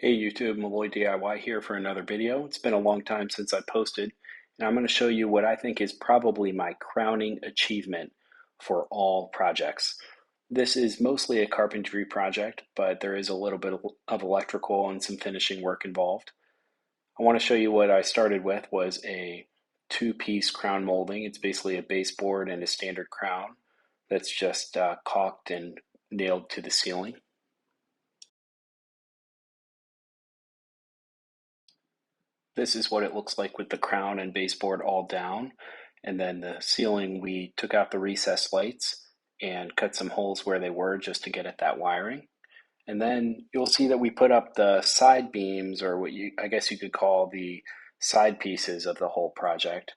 Hey YouTube, Malloy DIY here for another video. It's been a long time since I posted, and I'm going to show you what I think is probably my crowning achievement for all projects. This is mostly a carpentry project, but there is a little bit of electrical and some finishing work involved. I want to show you what I started with was a two-piece crown molding. It's basically a baseboard and a standard crown that's just caulked and nailed to the ceiling. This is what it looks like with the crown and baseboard all down. And then the ceiling, we took out the recessed lights and cut some holes where they were just to get at that wiring. And then you'll see that we put up the side beams, or I guess you could call the side pieces of the whole project,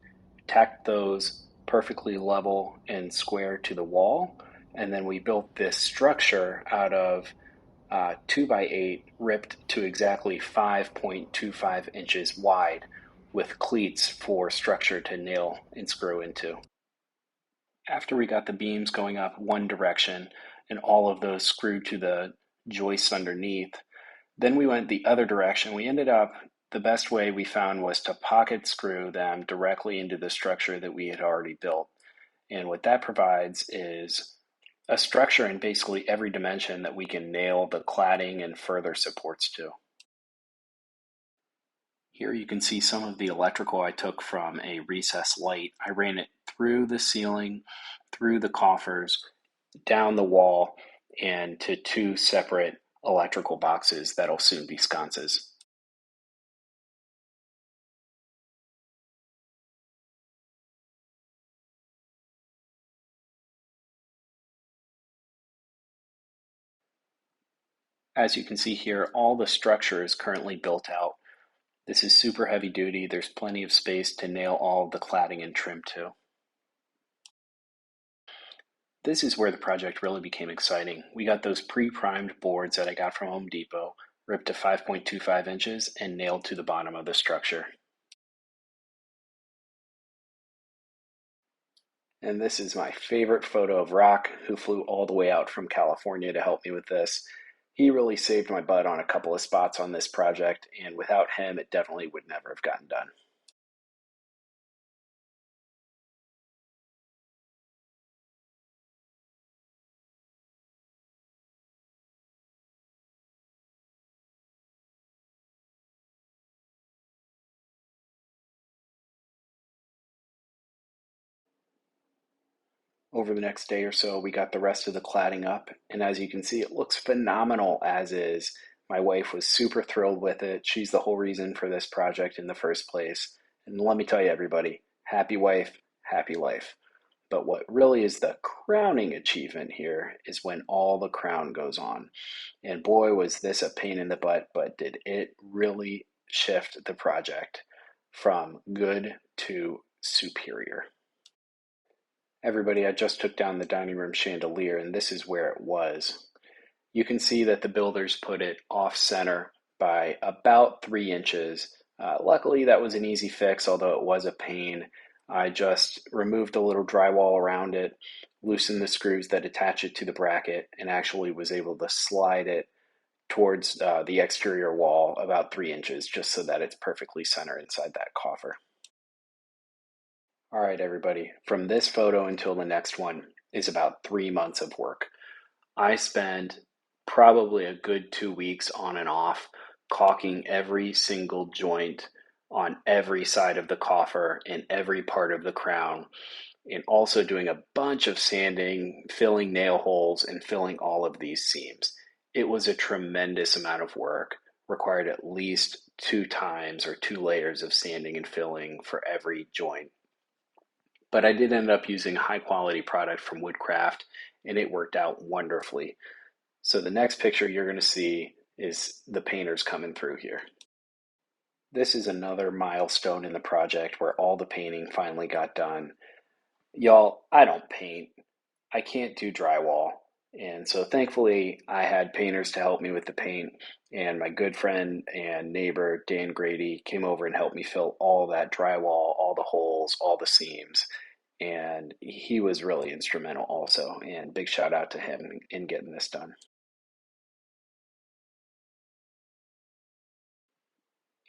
tacked those perfectly level and square to the wall. And then we built this structure out of 2x8 ripped to exactly 5.25 inches wide with cleats for structure to nail and screw into. After we got the beams going up one direction and all of those screwed to the joists underneath, then we went the other direction. We ended up, the best way we found was to pocket screw them directly into the structure that we had already built. And what that provides is a structure in basically every dimension that we can nail the cladding and further supports to. Here you can see some of the electrical I took from a recessed light. I ran it through the ceiling, through the coffers, down the wall, and to two separate electrical boxes that'll soon be sconces. As you can see here, all the structure is currently built out. This is super heavy duty. There's plenty of space to nail all of the cladding and trim to. This is where the project really became exciting. We got those pre-primed boards that I got from Home Depot, ripped to 5.25 inches and nailed to the bottom of the structure. And this is my favorite photo of Rock, who flew all the way out from California to help me with this. He really saved my butt on a couple of spots on this project, and without him, it definitely would never have gotten done. Over the next day or so, we got the rest of the cladding up, and as you can see, it looks phenomenal as is. My wife was super thrilled with it. She's the whole reason for this project in the first place. And let me tell you, everybody, happy wife, happy life. But what really is the crowning achievement here is when all the crown goes on. And boy, was this a pain in the butt, but did it really shift the project from good to superior. Everybody, I just took down the dining room chandelier, and this is where it was. You can see that the builders put it off center by about 3 inches. Luckily, that was an easy fix, although it was a pain. I just removed a little drywall around it, loosened the screws that attach it to the bracket, and actually was able to slide it towards the exterior wall about 3 inches, just so that it's perfectly center inside that coffer. All right, everybody, from this photo until the next one is about 3 months of work. I spent probably a good 2 weeks on and off caulking every single joint on every side of the coffer and every part of the crown, and also doing a bunch of sanding, filling nail holes, and filling all of these seams. It was a tremendous amount of work, required at least 2 times or 2 layers of sanding and filling for every joint. But I did end up using a high quality product from Woodcraft, and it worked out wonderfully. So the next picture you're going to see is the painters coming through here. This is another milestone in the project where all the painting finally got done. Y'all, I don't paint. I can't do drywall. And so thankfully, I had painters to help me with the paint. And my good friend and neighbor, Dan Grady, came over and helped me fill all that drywall, all the holes, all the seams. And he was really instrumental also. And big shout out to him in getting this done.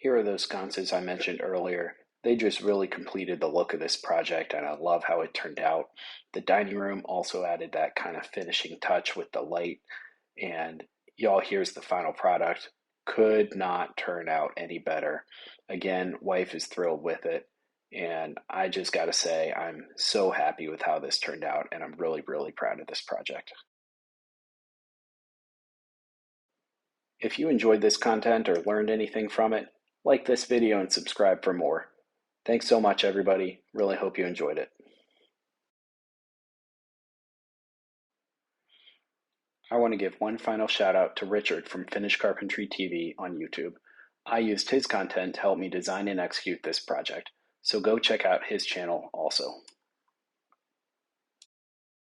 Here are those sconces I mentioned earlier. They just really completed the look of this project, and I love how it turned out. The dining room also added that kind of finishing touch with the light, and y'all, here's the final product. Could not turn out any better. Again, wife is thrilled with it, and I just got to say, I'm so happy with how this turned out, and I'm really, really proud of this project. If you enjoyed this content or learned anything from it, like this video and subscribe for more. Thanks so much, everybody. Really hope you enjoyed it. I want to give one final shout out to Richard from Finnish Carpentry TV on YouTube. I used his content to help me design and execute this project, so go check out his channel also.